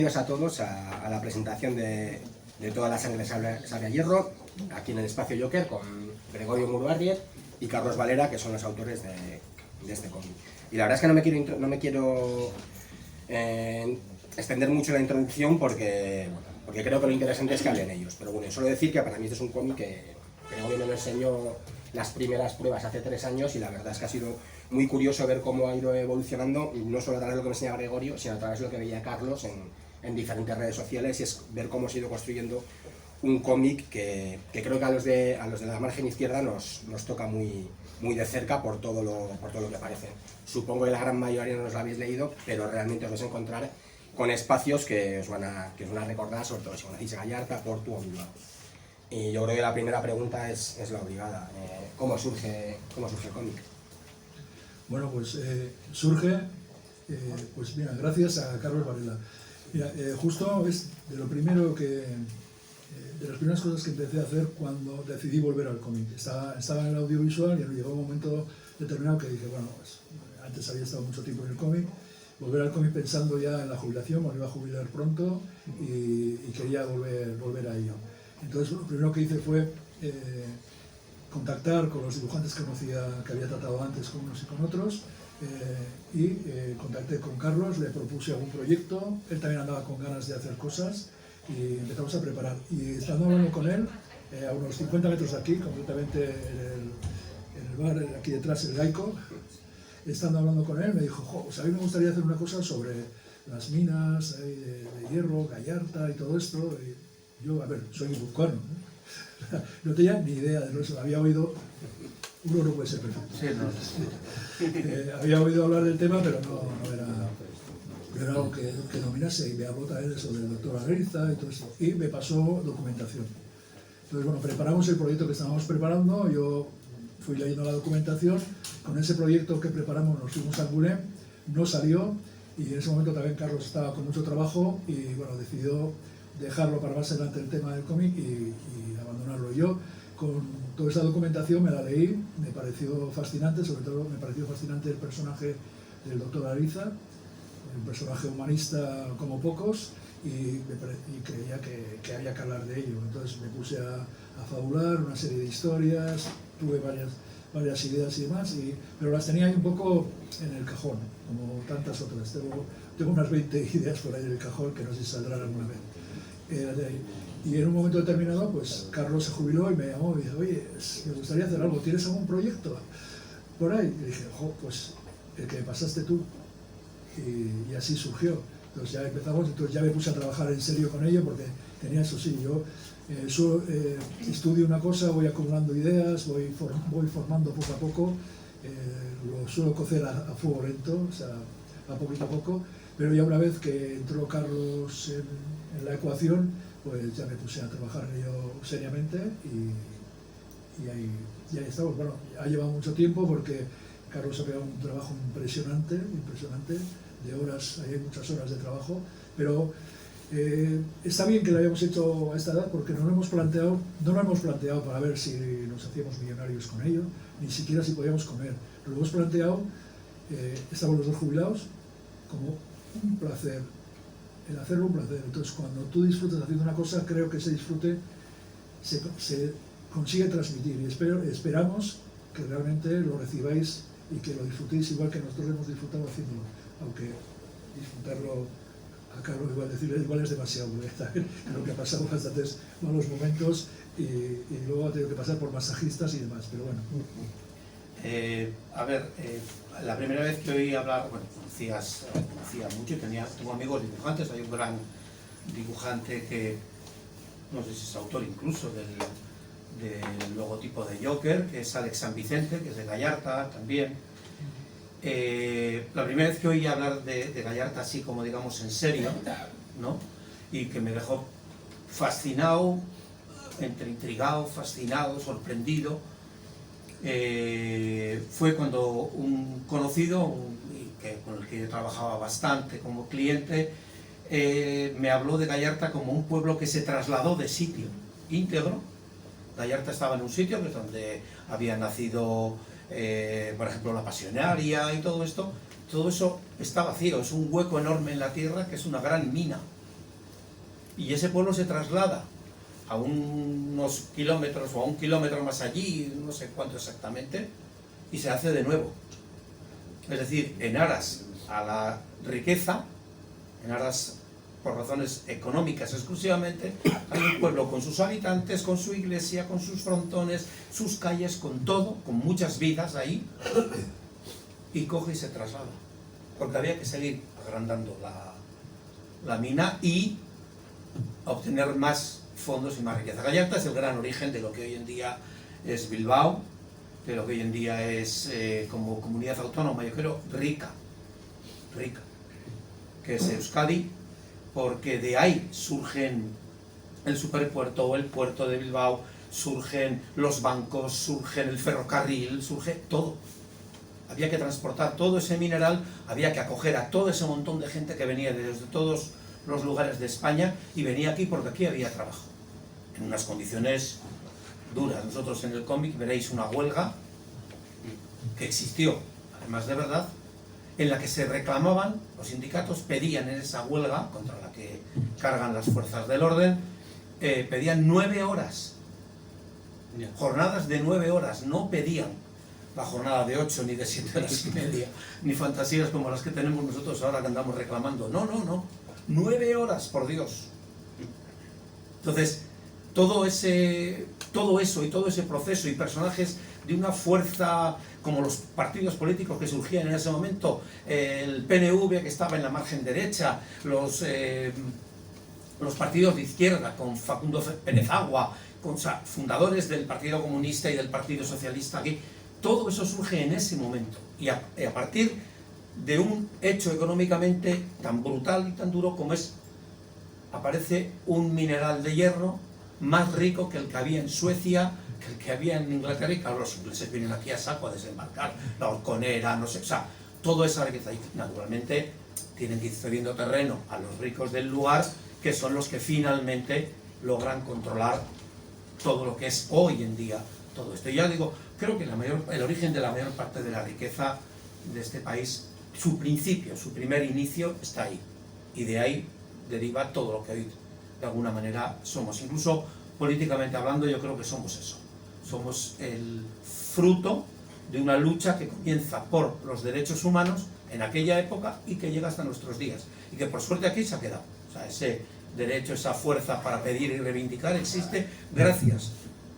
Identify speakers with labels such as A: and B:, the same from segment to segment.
A: Bienvenidos a todos a la presentación de Toda la sangre sabe a hierro, aquí en el espacio Joker, con Gregorio Muruarrier y Carlos Valera, que son los autores de este cómic. Y la verdad es que no me quiero extender mucho la introducción porque creo que lo interesante es que hablen ellos. Pero bueno, solo decir que para mí este es un cómic que Gregorio me lo enseñó las primeras pruebas hace 3 años y la verdad es que ha sido muy curioso ver cómo ha ido evolucionando, no solo a través de lo que me enseñaba Gregorio, sino a través de lo que veía Carlos en diferentes redes sociales, y es ver cómo se ha ido construyendo un cómic que creo que a los de la margen izquierda nos toca muy de cerca por todo lo que aparece. Supongo que la gran mayoría no os lo habéis leído, pero realmente os vais a encontrar con espacios que os van a recordar, sobre todo si conocéis Gallarta, Portu o Bilbao. Y yo creo que la primera pregunta es la obligada. ¿Cómo surge el cómic?
B: Bueno, pues surge, pues mira, gracias a Carlos Varela. Mira, justo es de lo primero de las primeras cosas que empecé a hacer cuando decidí volver al cómic. Estaba en el audiovisual y llegó un momento determinado que dije, bueno, pues antes había estado mucho tiempo en el cómic, volver al cómic pensando ya en la jubilación, me iba a jubilar pronto y quería volver a ello. Entonces lo primero que hice fue contactar con los dibujantes que conocía, que había tratado antes con unos y con otros, contacté con Carlos, le propuse algún proyecto, él también andaba con ganas de hacer cosas y empezamos a preparar. Y estando hablando con él, a unos 50 metros de aquí, concretamente en el bar aquí detrás, el Gaico, estando hablando con él me dijo, pues a mí me gustaría hacer una cosa sobre las minas de hierro, Gallarta y todo esto. Y yo, a ver, soy guipuzcoano, no tenía ni idea de eso, había oído, uno no puede ser perfecto. Sí, no. Había oído hablar del tema, pero no era algo que dominase, y me habló también eso del doctor Agriza y todo eso, y me pasó documentación. Entonces, bueno, preparamos el proyecto que estábamos preparando, yo fui leyendo la documentación, con ese proyecto que preparamos nos fuimos a Angoulême, no salió, y en ese momento también Carlos estaba con mucho trabajo, y bueno, decidió dejarlo para más adelante el tema del cómic y abandonarlo. Yo, con toda esa documentación, me la leí, me pareció fascinante, sobre todo me pareció fascinante el personaje del doctor Ariza, un personaje humanista como pocos, y creía que había que hablar de ello. Entonces me puse a fabular una serie de historias, tuve varias ideas y demás, pero las tenía ahí un poco en el cajón, como tantas otras. Tengo unas 20 ideas por ahí en el cajón que no sé si saldrán alguna vez. Y en un momento determinado, pues Carlos se jubiló y me llamó y dijo, oye, me gustaría hacer algo, ¿tienes algún proyecto por ahí? Y dije, pues el que pasaste tú. Y así surgió. Entonces ya empezamos, entonces ya me puse a trabajar en serio con ello, porque tenía eso sí, yo estudio una cosa, voy acumulando ideas, voy formando poco a poco, lo suelo cocer a fuego lento, o sea, a poco, pero ya una vez que entró Carlos en la ecuación, pues ya me puse a trabajar en ello seriamente y ahí estamos. Bueno, ha llevado mucho tiempo porque Carlos ha pegado un trabajo impresionante, de horas, hay muchas horas de trabajo, pero está bien que lo hayamos hecho a esta edad porque no lo hemos planteado para ver si nos hacíamos millonarios con ello, ni siquiera si podíamos comer. Lo hemos planteado, estamos los dos jubilados, como un placer, el hacerlo un placer. Entonces, cuando tú disfrutas haciendo una cosa, creo que ese disfrute se consigue transmitir, y esperamos que realmente lo recibáis y que lo disfrutéis igual que nosotros hemos disfrutado haciéndolo, aunque disfrutarlo a Carlos igual es demasiado, creo que ha pasado bastantes malos momentos y luego ha tenido que pasar por masajistas y demás, pero bueno.
C: La primera vez que oí hablar, bueno, conocía mucho, tengo amigos dibujantes, hay un gran dibujante que, no sé si es autor incluso del logotipo de Joker, que es Alex San Vicente, que es de Gallarta también. La primera vez que oí hablar de Gallarta así como digamos en serio, ¿no? Y que me dejó fascinado, entre intrigado, fascinado, sorprendido, fue cuando un conocido, con el que yo trabajaba bastante como cliente, me habló de Gallarta como un pueblo que se trasladó de sitio íntegro. Gallarta estaba en un sitio que es donde había nacido, por ejemplo, la Pasionaria y todo esto. Todo eso está vacío, es un hueco enorme en la tierra que es una gran mina, y ese pueblo se traslada a unos kilómetros o a 1 kilómetro más allí, no sé cuánto exactamente, y se hace de nuevo. Es decir, en aras a la riqueza, en aras por razones económicas exclusivamente, hay un pueblo con sus habitantes, con su iglesia, con sus frontones, sus calles, con todo, con muchas vidas ahí, y coge y se traslada, porque había que seguir agrandando la mina y obtener más fondos y más riqueza. Gallarta es el gran origen de lo que hoy en día es Bilbao, de lo que hoy en día es como comunidad autónoma, yo creo, rica, que es Euskadi, porque de ahí surgen el superpuerto o el puerto de Bilbao, surgen los bancos, surgen el ferrocarril, surge todo. Había que transportar todo ese mineral, había que acoger a todo ese montón de gente que venía desde todos los lugares de España y venía aquí porque aquí había trabajo, en unas condiciones duras. Nosotros en el cómic veréis una huelga que existió, además de verdad, en la que se reclamaban, los sindicatos pedían en esa huelga, contra la que cargan las fuerzas del orden, pedían 9 horas, jornadas de 9 horas, no pedían la jornada de 8 ni de 7 horas y media, ni fantasías como las que tenemos nosotros ahora que andamos reclamando, no, 9 horas, por Dios. Entonces, todo eso y todo ese proceso y personajes de una fuerza como los partidos políticos que surgían en ese momento, el PNV que estaba en la margen derecha, los partidos de izquierda con Facundo Pérez Agua, fundadores del Partido Comunista y del Partido Socialista aquí, todo eso surge en ese momento y a partir de un hecho económicamente tan brutal y tan duro como es, aparece un mineral de hierro más rico que el que había en Suecia, que el que había en Inglaterra, y claro, los ingleses vienen aquí a saco a desembarcar, la horconera, no sé, o sea, toda esa riqueza, y naturalmente tienen que ir cediendo terreno a los ricos del lugar, que son los que finalmente logran controlar todo lo que es hoy en día todo esto. Y ya digo, creo que el origen de la mayor parte de la riqueza de este país, su principio, su primer inicio está ahí, y de ahí deriva todo lo que hoy de alguna manera somos. Incluso políticamente hablando, yo creo que somos eso. Somos el fruto de una lucha que comienza por los derechos humanos en aquella época y que llega hasta nuestros días. Y que por suerte aquí se ha quedado. O sea, ese derecho, esa fuerza para pedir y reivindicar existe gracias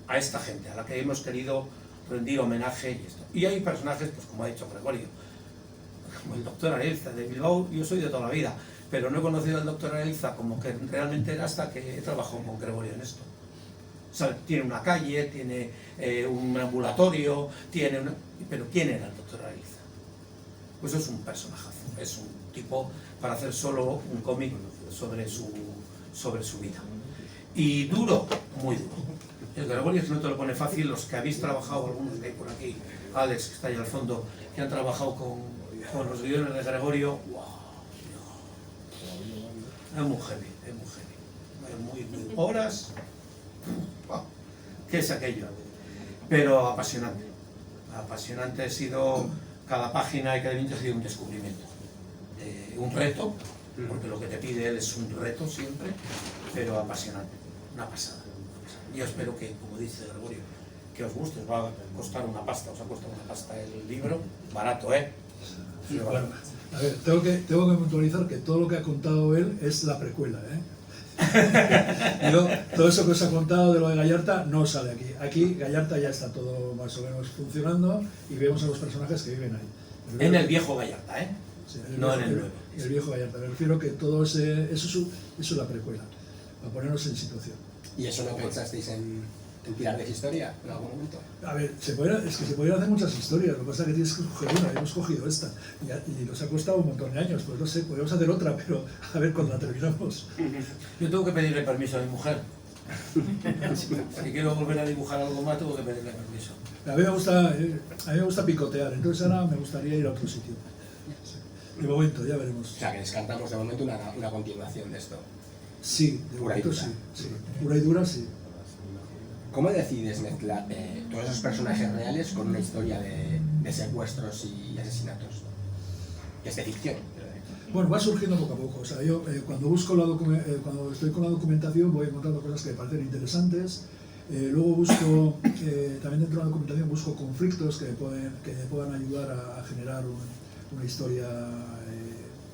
C: a esta gente, a la que hemos querido rendir homenaje y esto. Y hay personajes, pues como ha dicho Gregorio, como el doctor Arelza de Bilbao. Yo soy de toda la vida, pero no he conocido al doctor Arelza como que realmente era hasta que he trabajado con Gregorio en esto. O sea, tiene una calle, tiene un ambulatorio, pero ¿quién era el doctor Arelza? Pues es un personajazo, es un tipo para hacer solo un cómic sobre su vida. Y duro, muy duro. El Gregorio no te lo pone fácil. Los que habéis trabajado, algunos que hay por aquí, Alex que está ahí al fondo, que han trabajado con los guiones de Gregorio, wow, es muy heavy, es muy horas, wow, ¿qué es aquello? Pero apasionante ha sido cada página y cada evento ha sido un descubrimiento, un reto, porque lo que te pide él es un reto siempre, pero apasionante, una pasada. Yo espero que, como dice Gregorio, que os guste. Os va a costar una pasta, os ha costado una pasta el libro, barato, ¿eh?
B: Sí, bueno, a ver, tengo que puntualizar que todo lo que ha contado él es la precuela, ¿eh? Todo eso que os ha contado de lo de Gallarta no sale aquí. Aquí Gallarta ya está todo más o menos funcionando y vemos a los personajes que viven ahí.
C: En el viejo Gallarta, ¿eh?
B: Sí,
C: no en el nuevo.
B: El viejo Gallarta. Me refiero que todo eso es la precuela, para ponernos en situación.
A: ¿Y eso no pensasteis en tirar de historia en algún momento?
B: A ver, es que se podrían hacer muchas historias, lo que pasa es que tienes que escoger una, hemos cogido esta, y nos ha costado un montón de años, pues no sé, podríamos hacer otra, pero a ver cuando la terminamos.
C: Yo tengo que pedirle permiso a mi mujer. Si quiero volver a dibujar algo más, tengo que pedirle permiso.
B: A mí me gusta picotear, entonces ahora me gustaría ir a otro sitio. De momento, ya veremos.
A: O sea, que descartamos de momento una continuación de esto.
B: Sí, de
A: Pura y
B: momento
A: dura.
B: sí. Pura y dura, sí.
A: ¿Cómo decides mezclar todos esos personajes reales con una historia de secuestros y asesinatos? Que es de ficción.
B: Bueno, va surgiendo poco a poco. O sea, yo cuando estoy con la documentación voy encontrando cosas que me parecen interesantes. Luego busco, también dentro de la documentación busco conflictos que me puedan ayudar a generar una historia,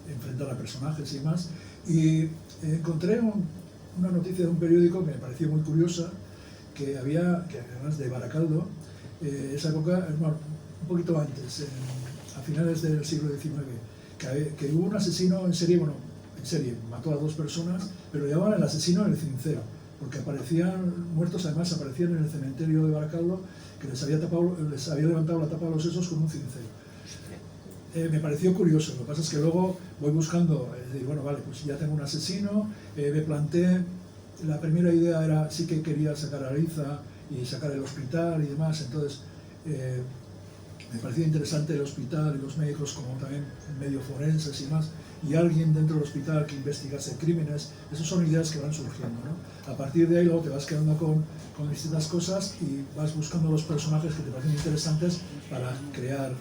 B: enfrentar a personajes y más. Y encontré una noticia de un periódico que me pareció muy curiosa, que además de Baracaldo, esa época, bueno, un poquito antes, a finales del siglo XIX, que hubo un asesino en serie, mató a 2 personas, pero le llamaban el asesino del cincero, porque aparecían muertos, además aparecían en el cementerio de Baracaldo, que les había levantado la tapa de los sesos con un cincero. Me pareció curioso, lo que pasa es que luego voy buscando, bueno, vale, pues ya tengo un asesino, me planteé, la primera idea era, sí que quería sacar a Ariza y sacar el hospital y demás, entonces me parecía interesante el hospital y los médicos como también medio forenses y más, y alguien dentro del hospital que investigase crímenes. Esas son ideas que van surgiendo, ¿no? A partir de ahí luego te vas quedando con distintas cosas y vas buscando los personajes que te parecen interesantes para crear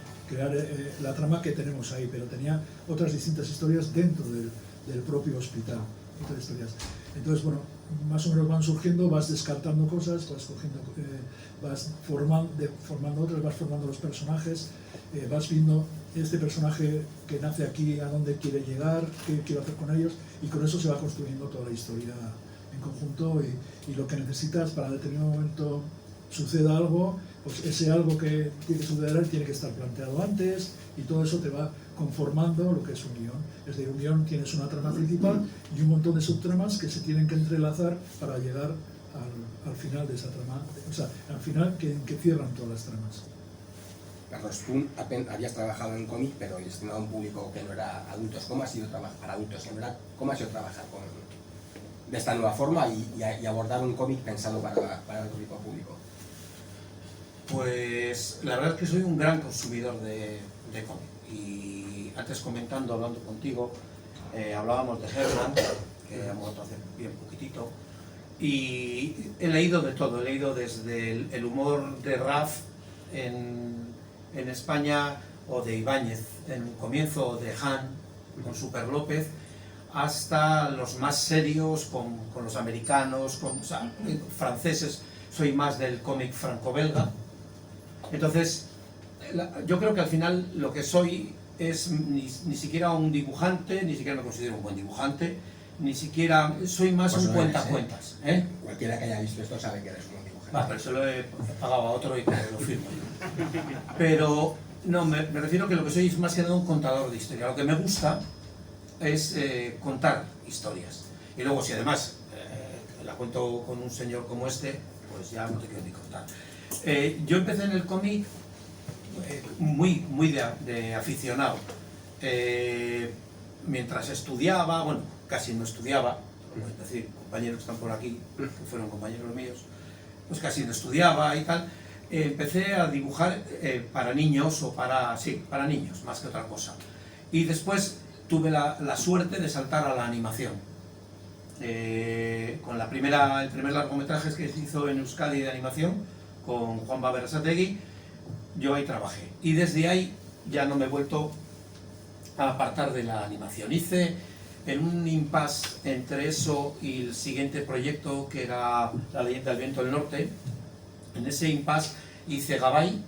B: la trama que tenemos ahí, pero tenía otras distintas historias dentro del propio hospital, otras historias. Entonces, bueno, más o menos van surgiendo, vas descartando cosas, vas formando otras, vas formando los personajes, vas viendo este personaje que nace aquí, a dónde quiere llegar, qué quiero hacer con ellos, y con eso se va construyendo toda la historia en conjunto, y lo que necesitas para determinado momento suceda algo, pues ese algo que tiene que suceder tiene que estar planteado antes, y todo eso te va conformando lo que es un guión. Es decir, un guión tienes una trama principal y un montón de subtramas que se tienen que entrelazar para llegar al final de esa trama, o sea, al final que cierran todas las tramas.
A: Carlos, tú habías trabajado en cómic, pero destinado a un público que no era adultos. ¿Cómo ha sido trabajar para adultos? ¿Cómo ha sido trabajar de esta nueva forma y abordar un cómic pensado para el público público?
C: Pues la verdad es que soy un gran consumidor de cómic. Y antes hablando contigo, hablábamos de Herman, que ha muerto hace bien poquitito, y he leído de todo. He leído desde el humor de Raf en España, o de Ibáñez en un comienzo, o de Han con Super López, hasta los más serios con los americanos, franceses. Soy más del cómic franco-belga. Entonces, yo creo que al final lo que soy es ni siquiera un dibujante, ni siquiera me considero un buen dibujante, ni siquiera soy más
A: pues
C: un cuentacuentas.
A: Cualquiera que haya visto esto sabe que eres un buen dibujante.
C: Pero se lo he pagado a otro y que lo firmo yo. Pero no, me refiero que lo que soy es más que nada un contador de historia. Lo que me gusta es contar historias. Y luego, si además la cuento con un señor como este, pues ya no te quiero ni contar. Yo empecé en el cómic muy de aficionado. Mientras estudiaba, bueno, casi no estudiaba, es decir, compañeros que están por aquí, que fueron compañeros míos, pues casi no estudiaba y tal. Empecé a dibujar para niños, para niños, más que otra cosa. Y después tuve la suerte de saltar a la animación. Con el primer largometraje que se hizo en Euskadi de animación, con Juan Berasategui, yo ahí trabajé. Y desde ahí ya no me he vuelto a apartar de la animación. Hice en un impasse entre eso y el siguiente proyecto, que era La leyenda del viento del norte. En ese impasse hice Gabay,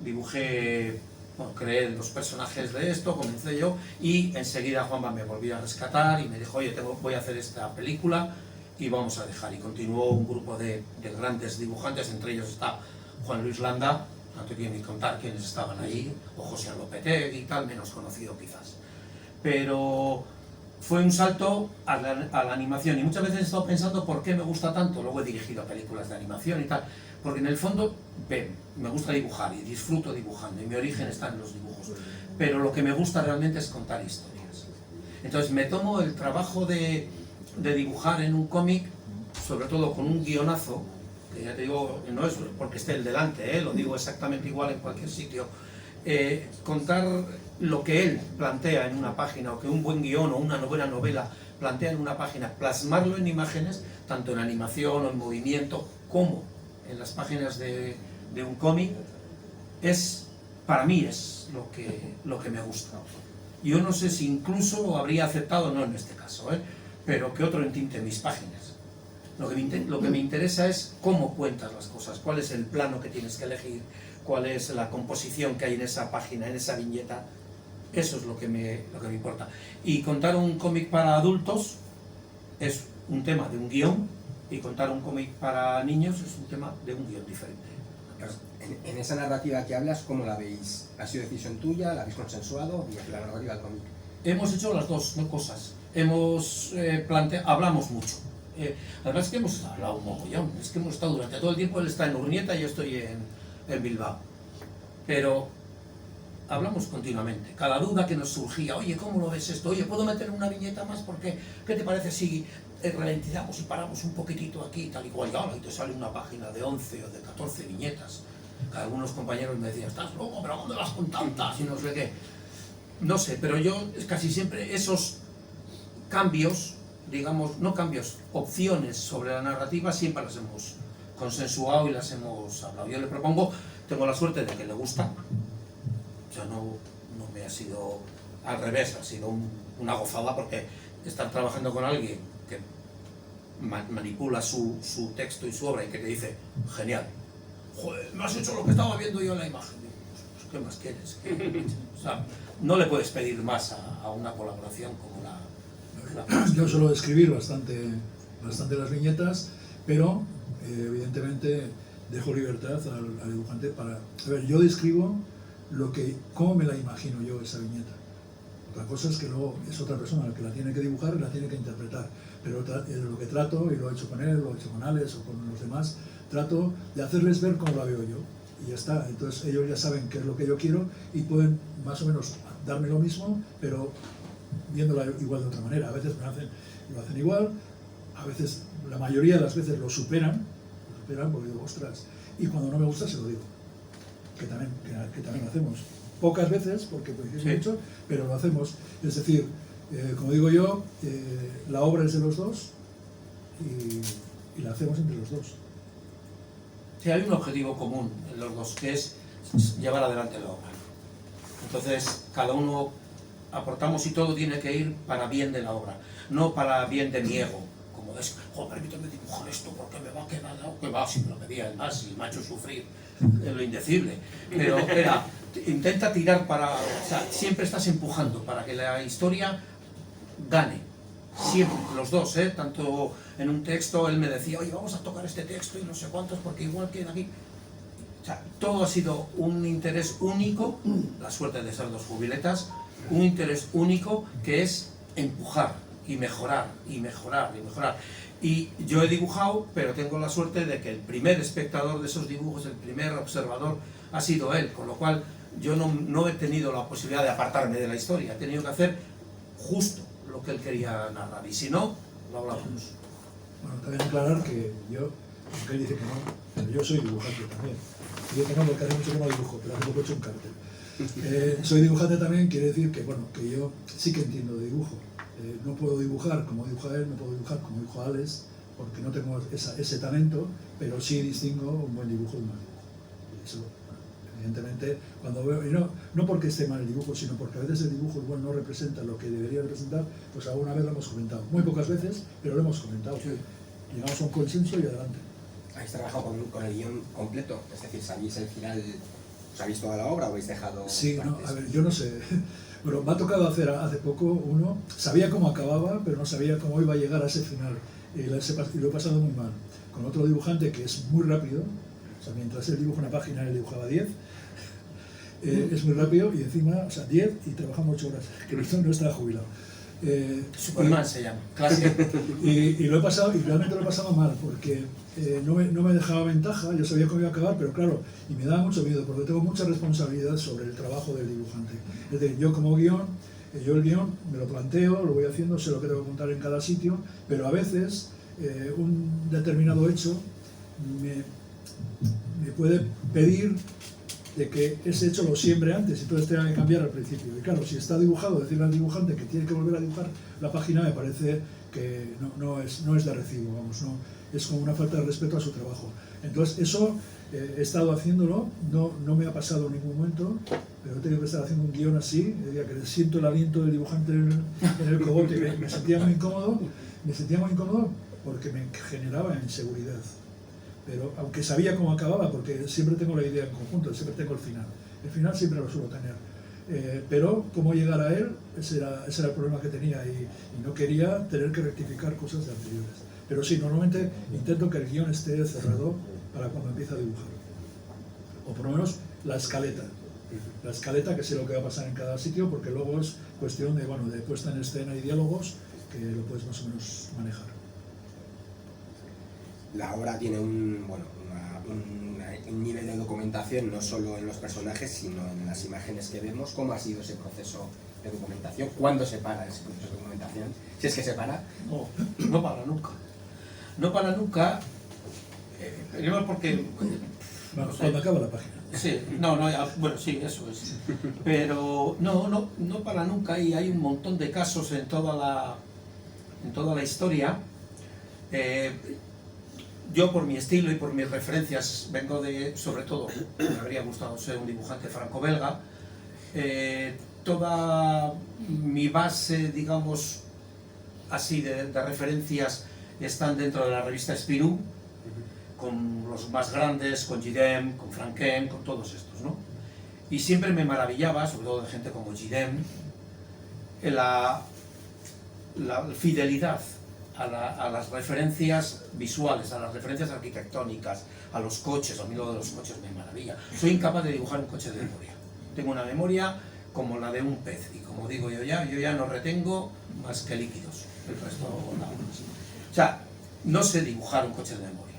C: dibujé, creé los personajes de esto, comencé yo, y enseguida Juanma me volvió a rescatar y me dijo, oye, voy a hacer esta película y vamos a dejar. Y continuó un grupo de grandes dibujantes, entre ellos está Juan Luis Landa, no te quiero ni contar quiénes estaban ahí, o José Lopetegui y tal, menos conocido quizás. Pero fue un salto a la animación, y muchas veces he estado pensando por qué me gusta tanto. Luego he dirigido películas de animación y tal, porque en el fondo me gusta dibujar y disfruto dibujando, y mi origen está en los dibujos, pero lo que me gusta realmente es contar historias. Entonces me tomo el trabajo de dibujar en un cómic, sobre todo con un guionazo, que ya te digo, no es porque esté el delante, lo digo exactamente igual en cualquier sitio. Contar lo que él plantea en una página, o que un buen guión o una buena novela plantea en una página, plasmarlo en imágenes, tanto en animación o en movimiento, como en las páginas de un cómic, para mí es lo que me gusta. Yo no sé si incluso habría aceptado, no en este caso, pero que otro entinte mis páginas. Lo que me interesa es cómo cuentas las cosas, cuál es el plano que tienes que elegir, cuál es la composición que hay en esa página, en esa viñeta. Eso es lo que me importa. Y contar un cómic para adultos es un tema de un guión, y contar un cómic para niños es un tema de un guión diferente.
A: En esa narrativa que hablas, ¿cómo la veis? ¿Ha sido decisión tuya? ¿La habéis consensuado? ¿Y la narrativa del cómic?
C: Hemos hecho las dos cosas. Hablamos mucho. Además es que hemos hablado un mogollón. Es que hemos estado durante todo el tiempo, él está en Urnieta y yo estoy en Bilbao. Pero hablamos continuamente. Cada duda que nos surgía, oye, ¿cómo lo ves esto? Oye, ¿puedo meter una viñeta más? Porque, ¿qué te parece si ralentizamos y paramos un poquitito aquí, tal y cual? Y te sale una página de 11 o de 14 viñetas. Algunos compañeros me decían, estás loco, pero ¿dónde vas con tantas? Y no sé qué. No sé, pero yo casi siempre esos cambios, digamos, no cambios, opciones sobre la narrativa, siempre las hemos consensuado y las hemos hablado. Yo le propongo, tengo la suerte de que le gusta. O sea, no me ha sido al revés, ha sido una gozada, porque estar trabajando con alguien que manipula su texto y su obra y que te dice, genial, joder, me has hecho lo que estaba viendo yo en la imagen. Pues, ¿qué más quieres? O sea, no le puedes pedir más a una colaboración como la
B: Yo suelo escribir bastante las viñetas, pero evidentemente dejo libertad al dibujante para... A ver, yo describo cómo me la imagino yo esa viñeta. Otra cosa es que luego es otra persona la que la tiene que dibujar y la tiene que interpretar. Pero lo que trato, y lo he hecho con él, lo he hecho con Alex o con los demás, trato de hacerles ver cómo la veo yo. Y ya está. Entonces ellos ya saben qué es lo que yo quiero y pueden más o menos darme lo mismo, pero viéndola igual de otra manera. A veces lo hacen igual, a veces, la mayoría de las veces lo superan porque digo, ostras, y cuando no me gusta se lo digo, que también lo hacemos. Pocas veces, porque coincide
C: sí
B: mucho, pero lo hacemos. Es decir, como digo yo, la obra es de los dos y la hacemos entre los dos.
C: Sí, hay un objetivo común en los dos, que es llevar adelante la obra. Entonces, cada uno aportamos y todo tiene que ir para bien de la obra, no para bien de mi ego, como es, permíteme dibujar esto porque me va a quedar, que va, si me lo pedía el más, y me ha hecho sufrir lo indecible, pero intenta tirar para, o sea, siempre estás empujando para que la historia gane, siempre, los dos, tanto en un texto, él me decía, oye, vamos a tocar este texto y no sé cuántos, porque igual queda aquí. O sea, todo ha sido un interés único, la suerte de ser dos jubiletas, un interés único que es empujar y mejorar y mejorar y mejorar. Y yo he dibujado, pero tengo la suerte de que el primer espectador de esos dibujos, el primer observador, ha sido él, con lo cual yo no he tenido la posibilidad de apartarme de la historia, he tenido que hacer justo lo que él quería narrar, y si no, lo hablábamos.
B: Bueno, también aclarar que yo, aunque él dice que no, pero yo soy dibujante también. Digo que no, porque hace mucho que no dibujo, pero hace poco he hecho un cartel. Soy dibujante también, quiere decir que, bueno, que yo sí que entiendo de dibujo. No puedo dibujar como dibuja él, no puedo dibujar como dibuja Alex, porque no tengo ese talento, pero sí distingo un buen dibujo de un mal dibujo. Y eso, evidentemente, cuando veo, y no porque esté mal el dibujo, sino porque a veces el dibujo igual no representa lo que debería representar, pues alguna vez lo hemos comentado. Muy pocas veces, pero lo hemos comentado.
C: Sí.
B: Llegamos a un consenso y adelante.
A: ¿Habéis trabajado con el guión completo? Es decir, ¿sabéis el final, sabéis toda la obra o habéis dejado
B: Sí, no,
A: partes?
B: a ver, yo no sé. Bueno, me ha tocado hacer hace poco uno, sabía cómo acababa, pero no sabía cómo iba a llegar a ese final. Y lo he pasado muy mal. Con otro dibujante que es muy rápido, o sea, mientras él dibuja una página, él dibujaba 10. Es muy rápido y encima, o sea, 10 y trabajamos 8 horas, que no estaba jubilado.
C: Superman se llama, clásico.
B: Y lo he pasado, y realmente lo he pasado mal, porque no me dejaba ventaja, yo sabía cómo iba a acabar, pero claro, y me daba mucho miedo, porque tengo mucha responsabilidad sobre el trabajo del dibujante. Es decir, yo como guión, yo el guión me lo planteo, lo voy haciendo, sé lo que tengo que contar en cada sitio, pero a veces un determinado hecho me puede pedir de que ese hecho lo siembre antes y entonces tenga que cambiar al principio. Y claro, si está dibujado, decirle al dibujante que tiene que volver a dibujar la página me parece que no es de recibo, vamos, no, es como una falta de respeto a su trabajo. Entonces eso he estado haciéndolo, no me ha pasado en ningún momento, pero he tenido que estar haciendo un guión así, que siento el aliento del dibujante en el cogote, me sentía muy incómodo porque me generaba inseguridad. Pero aunque sabía cómo acababa, porque siempre tengo la idea en conjunto, siempre tengo el final siempre lo suelo tener. Pero cómo llegar a él, ese era el problema que tenía y no quería tener que rectificar cosas de anteriores. Pero sí, normalmente intento que el guión esté cerrado para cuando empiece a dibujar. O por lo menos la escaleta, que sé lo que va a pasar en cada sitio, porque luego es cuestión de puesta en escena y diálogos que lo puedes más o menos manejar.
A: La obra tiene un nivel de documentación no solo en los personajes, sino en las imágenes que vemos. ¿Cómo ha sido ese proceso de documentación? ¿Cuándo se para ese proceso de documentación? Si es que se para.
C: No para nunca. No para nunca. Primero porque...
B: Bueno, cuando acaba la página.
C: Sí, bueno, sí, eso es. Pero no para nunca, y hay un montón de casos en toda la historia. Yo, por mi estilo y por mis referencias, vengo sobre todo, me habría gustado ser un dibujante franco-belga. Toda mi base, digamos, así de referencias están dentro de la revista Spirou, con los más grandes, con Guillem, con Franquin, con todos estos, ¿no? Y siempre me maravillaba, sobre todo de gente como Guillem, la fidelidad a las referencias visuales, a las referencias arquitectónicas, a los coches. A mí lo de los coches me maravilla. Soy incapaz de dibujar un coche de memoria. Tengo una memoria como la de un pez, y como digo yo ya no retengo más que líquidos, el resto nada más. O sea, no sé dibujar un coche de memoria,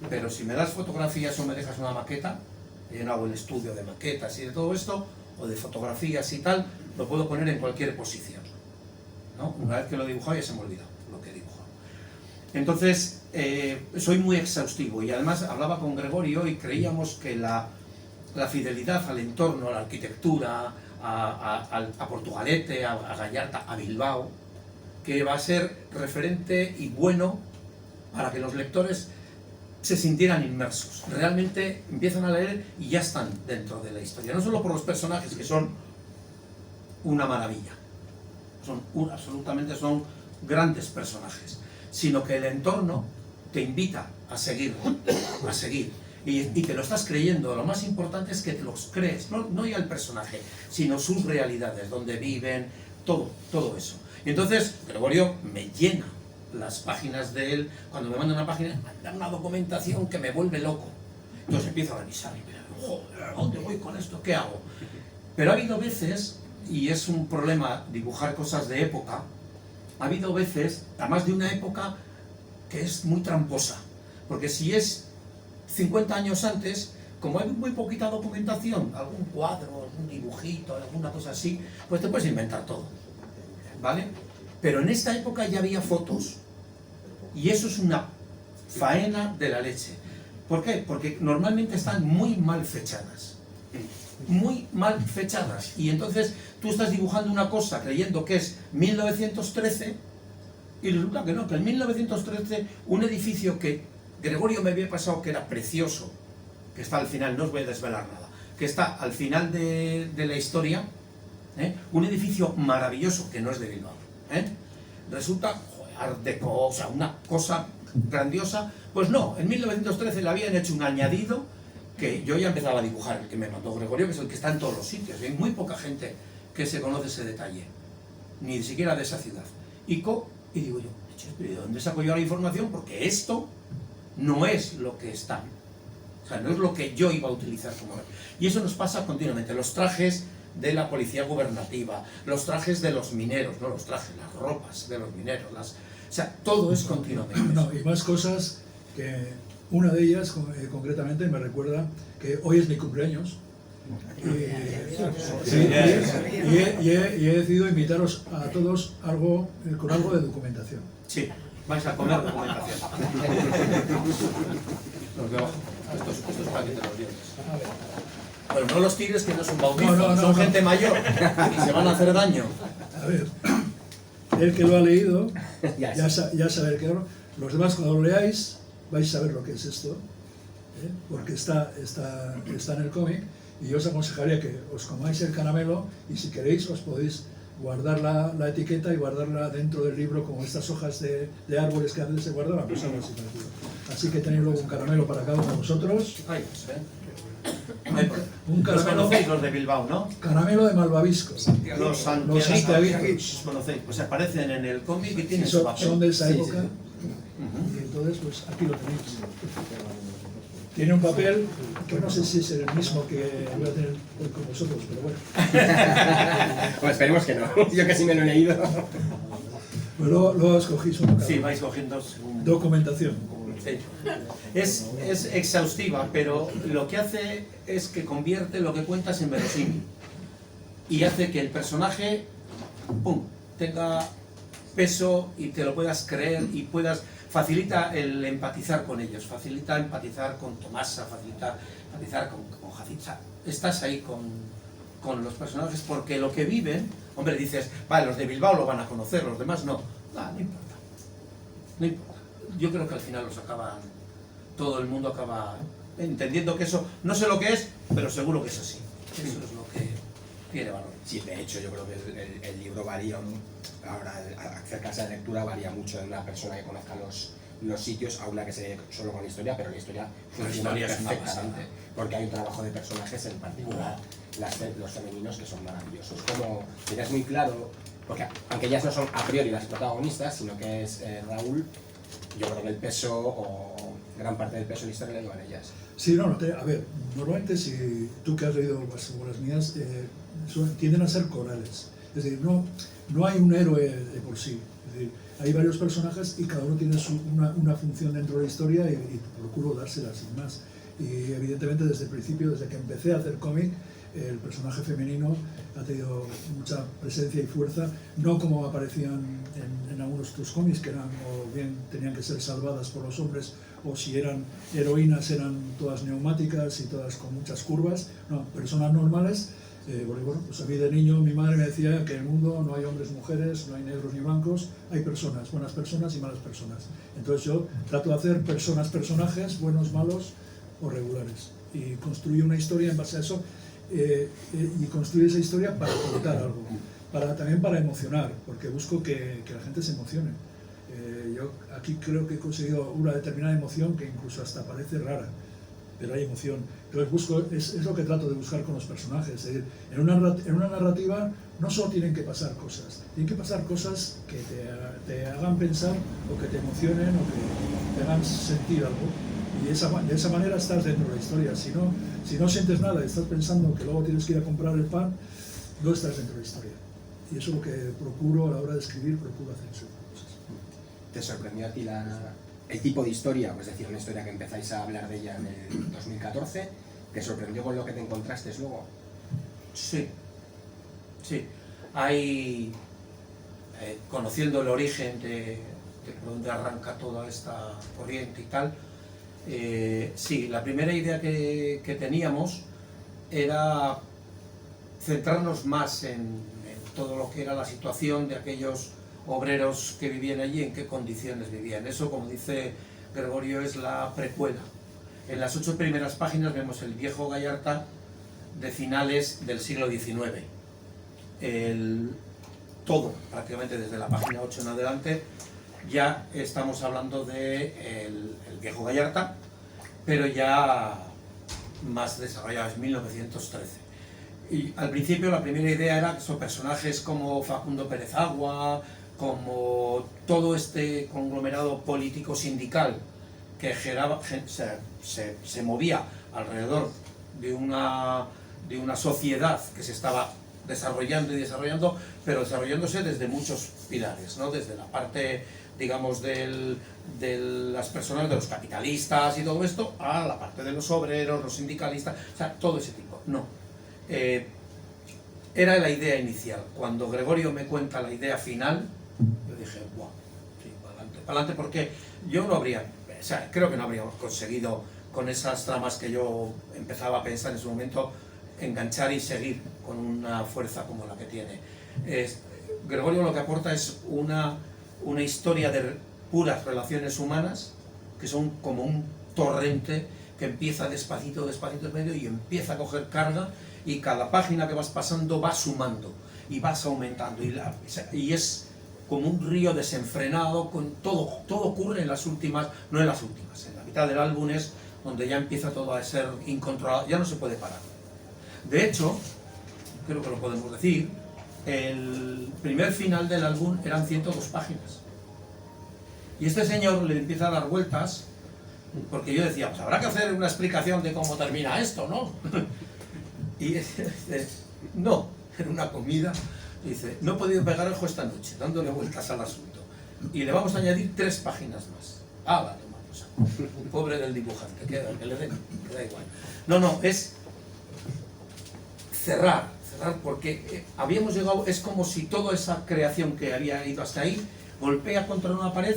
C: pero si me das fotografías o me dejas una maqueta, yo no hago el estudio de maquetas y de todo esto, o de fotografías y tal, lo puedo poner en cualquier posición, ¿no? Una vez que lo he dibujado ya se me ha olvidado lo que he dibujado. Entonces, soy muy exhaustivo, y además hablaba con Gregorio y creíamos que la fidelidad al entorno, a la arquitectura, a Portugalete, a Gallarta, a Bilbao, que va a ser referente y bueno para que los lectores se sintieran inmersos. Realmente empiezan a leer y ya están dentro de la historia. No solo por los personajes, que son una maravilla, absolutamente son grandes personajes, sino que el entorno te invita a seguir, y te lo estás creyendo. Lo más importante es que te los crees, no ya el personaje, sino sus realidades, donde viven, todo eso. Y entonces Gregorio me llena las páginas de él. Cuando me manda una página, manda una documentación que me vuelve loco. Entonces empiezo a revisar y me digo, joder, ¿a dónde voy con esto? ¿Qué hago? Pero ha habido veces, y es un problema dibujar cosas de época, ha habido veces, además de una época, que es muy tramposa, porque si es 50 años antes, como hay muy poquita documentación, algún cuadro, algún dibujito, alguna cosa así, pues te puedes inventar todo, ¿vale? Pero en esta época ya había fotos, y eso es una faena de la leche. ¿Por qué? Porque normalmente están muy mal fechadas, y entonces tú estás dibujando una cosa creyendo que es 1913, y resulta que no, que en 1913 un edificio que Gregorio me había pasado que era precioso, que está al final, no os voy a desvelar nada, que está al final de la historia, un edificio maravilloso que no es de Bilbao, resulta Art Deco, o sea, una cosa grandiosa. Pues no, en 1913 le habían hecho un añadido que yo ya empezaba a dibujar, el que me mandó Gregorio, que es el que está en todos los sitios, y hay muy poca gente que se conoce ese detalle, ni siquiera de esa ciudad. Y digo yo, ¿de dónde saco yo la información? Porque esto no es lo que está, o sea, no es lo que yo iba a utilizar como... Y eso nos pasa continuamente. Los trajes de la policía gubernativa, los trajes de los mineros, no los trajes, las ropas de los mineros, o sea, todo es continuamente.
B: No, y más cosas que una de ellas concretamente me recuerda que hoy es mi cumpleaños y he decidido invitaros a todos con algo de documentación.
C: Sí, vais a comer documentación. Los de abajo. Estos para que te los lleves. Pero no los tires, que no son bautizos, son gente mayor y se van a hacer daño.
B: A ver, el que lo ha leído ya sabe que los demás, cuando lo leáis vais a saber lo que es esto, porque está en el cómic, Y yo os aconsejaría que os comáis el caramelo y si queréis os podéis guardar la etiqueta y guardarla dentro del libro como estas hojas de árboles que antes se guardaban, pues algo así parecido. Así que tenéis luego un caramelo para cada uno de vosotros.
C: Ay, pues,
B: Un
C: los
B: caramelo,
C: conocéis, los de Bilbao, ¿no?
B: caramelo de malvavisco.
C: Los
B: Santiaguitos.
C: santiaguitos. Los conocéis, pues aparecen en el cómic y tienen su papel.
B: Son de esa
A: Sí,
B: época.
C: Ujú.
B: Y entonces, pues aquí lo tenéis. Tiene un papel que no sé si es el mismo que voy a tener hoy con vosotros, pero bueno.
A: Pues esperemos que no. Yo que sí me lo he leído.
B: Pues luego escogéis uno cada
C: Sí,
B: uno.
C: vais cogiendo según...
B: Documentación.
C: Sí. Es exhaustiva, pero lo que hace es que convierte lo que cuentas en verosímil y hace que el personaje, ¡pum!, tenga peso y te lo puedas creer y facilita el empatizar con ellos, facilita empatizar con Tomasa, facilita empatizar con Jacinta. Estás ahí con los personajes porque lo que viven, hombre, dices, vale, los de Bilbao lo van a conocer, los demás no. No importa, no importa. Yo creo que al final todo el mundo acaba entendiendo que eso, no sé lo que es, pero seguro que es así. Eso es lo que tiene valor.
A: Sí, de hecho, yo creo que el libro varía, ahora acercarse a la lectura varía mucho de una persona que conozca los sitios a una que se solo con la historia, pero la historia funciona
C: historia es una
A: perfectamente, porque hay un trabajo de personajes, en particular los femeninos, que son maravillosos. Como tienes muy claro, porque aunque ellas no son a priori las protagonistas, sino que es Raúl, yo creo que el peso o gran parte del peso de la historia la llevan ellas.
B: Sí, no, a ver, normalmente si tú que has leído las obras mías, tienden a ser corales. Es decir, no hay un héroe de por sí. Es decir, hay varios personajes y cada uno tiene una función dentro de la historia y procuro dársela sin más. Y evidentemente desde el principio, desde que empecé a hacer cómic, el personaje femenino ha tenido mucha presencia y fuerza, no como aparecían en algunos de tus cómics, que eran o bien tenían que ser salvadas por los hombres, o si eran heroínas eran todas neumáticas y todas con muchas curvas, no, personas normales. Porque bueno, pues a mí de niño mi madre me decía que en el mundo no hay hombres, mujeres, no hay negros ni blancos, hay personas, buenas personas y malas personas. Entonces yo trato de hacer personajes, buenos, malos o regulares, y construyo una historia en base a eso. Y construir esa historia para contar algo, también para emocionar, porque busco que la gente se emocione. Yo aquí creo que he conseguido una determinada emoción que incluso hasta parece rara, pero hay emoción. Entonces es lo que trato de buscar con los personajes. Es decir, en una narrativa no solo tienen que pasar cosas, tienen que pasar cosas que te hagan pensar o que te emocionen o que te hagan sentir algo. Y de esa manera estás dentro de la historia. Si no sientes nada y estás pensando que luego tienes que ir a comprar el pan, no estás dentro de la historia. Y eso es lo que procuro a la hora de escribir, procuro hacer eso.
A: ¿Te sorprendió a ti el tipo de historia? Es decir, una historia que empezáis a hablar de ella en el 2014, ¿te sorprendió con lo que te encontraste luego?
C: Sí, sí. Hay, conociendo el origen de por dónde arranca toda esta corriente y tal, sí, la primera idea que teníamos era centrarnos más en todo lo que era la situación de aquellos obreros que vivían allí, en qué condiciones vivían. Eso, como dice Gregorio, es la precuela. En las 8 primeras páginas vemos el viejo Gallarta de finales del siglo XIX. Todo, prácticamente desde la página 8 en adelante, ya estamos hablando de el viejo Gallarta, pero ya más desarrollado, es 1913. Y al principio la primera idea era que son personajes como Facundo Pérez Agua, como todo este conglomerado político sindical que se movía alrededor de una sociedad que se estaba desarrollando y desarrollando, pero desarrollándose desde muchos pilares, ¿no? Desde la parte, digamos, de las personas, de los capitalistas y todo esto, a la parte de los obreros, los sindicalistas, o sea, todo ese tipo. No. Era la idea inicial. Cuando Gregorio me cuenta la idea final, yo dije, wow, sí, para adelante, porque yo no habría, o sea, creo que no habríamos conseguido con esas tramas que yo empezaba a pensar en su momento, enganchar y seguir con una fuerza como la que tiene. Gregorio lo que aporta es una historia de puras relaciones humanas, que son como un torrente que empieza despacito, despacito, despacito, y empieza a coger carga, y cada página que vas pasando va sumando, y vas aumentando, y es como un río desenfrenado, con todo ocurre en las últimas, no en las últimas, en la mitad del álbum es donde ya empieza todo a ser incontrolado, ya no se puede parar. De hecho, creo que lo podemos decir, el primer final del álbum eran 102 páginas. Y este señor le empieza a dar vueltas, porque yo decía, pues habrá que hacer una explicación de cómo termina esto, ¿no? Y dice, no, en una comida, dice, no he podido pegar el ojo esta noche, dándole vueltas al asunto. Y le vamos a añadir 3 páginas más. Ah, vale, vamos. Pobre del dibujante, que le den, que da igual. No, es cerrar, porque habíamos llegado, es como si toda esa creación que había ido hasta ahí, golpea contra una pared,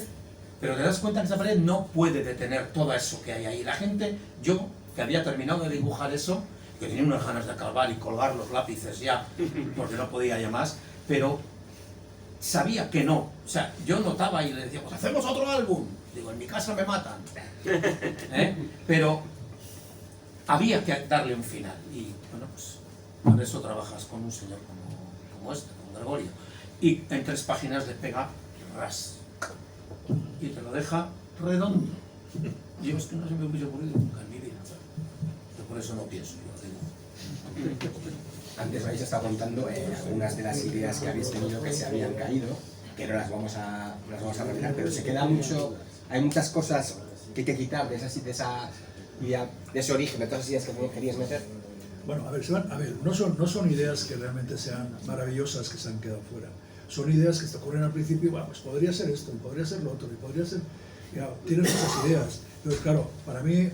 C: pero te das cuenta que esa pared no puede detener todo eso que hay ahí. La gente, yo, que había terminado de dibujar eso, que tenía unas ganas de acabar y colgar los lápices ya, porque no podía ya más, pero sabía que no. O sea, yo notaba y le decía, pues hacemos otro álbum. Digo, en mi casa me matan. Pero había que darle un final. Y bueno, pues por eso trabajas con un señor como este, con Gregorio. Y en 3 páginas le pega ras. Y te lo deja redondo. Y yo, es que no se me hubiese ocurrido nunca en mi vida. Yo por eso no pienso.
A: Antes habéis estado contando algunas de las ideas que habéis tenido que se habían caído, que no las vamos a revelar, pero se queda mucho, hay muchas cosas que hay que quitar de esa idea, de ese origen, de todas las ideas que querías meter.
B: Bueno, a ver, no son ideas que realmente sean maravillosas que se han quedado fuera. Son ideas que te ocurren al principio, bueno, pues podría ser esto, y podría ser lo otro, y podría ser... Ya, tienes muchas ideas. Entonces, claro, para mí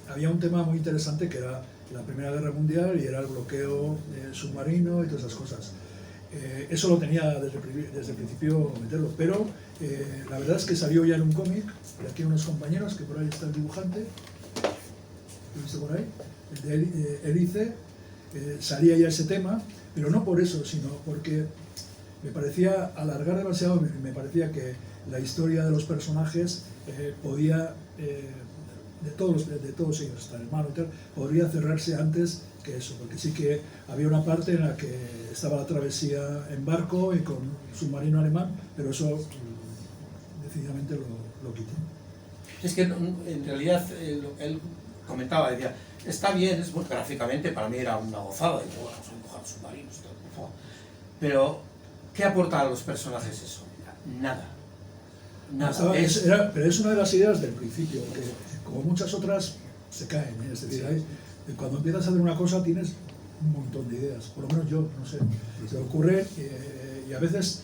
B: había un tema muy interesante que era la Primera Guerra Mundial y era el bloqueo submarino y todas esas cosas. Eso lo tenía desde el principio meterlo, pero la verdad es que salió ya en un cómic, de aquí unos compañeros, que por ahí está el dibujante, ¿lo he visto por ahí? El de Hélice, salía ya ese tema, pero no por eso, sino porque me parecía alargar demasiado, me parecía que la historia de los personajes podía, de todos ellos, hasta el hermano y tal, podría cerrarse antes que eso, porque sí que había una parte en la que estaba la travesía en barco y con submarino alemán, pero eso decididamente lo quité.
C: Es que en realidad él comentaba, decía, está bien, es muy gráficamente, para mí era una gozada, y bueno, vamos a dibujar submarinos, pero ¿qué aporta a los personajes eso? Nada.
B: Pero es una de las ideas del principio, que como muchas otras se caen, ¿eh? Es decir, cuando empiezas a hacer una cosa tienes un montón de ideas, por lo menos yo, no sé, se me ocurre y a veces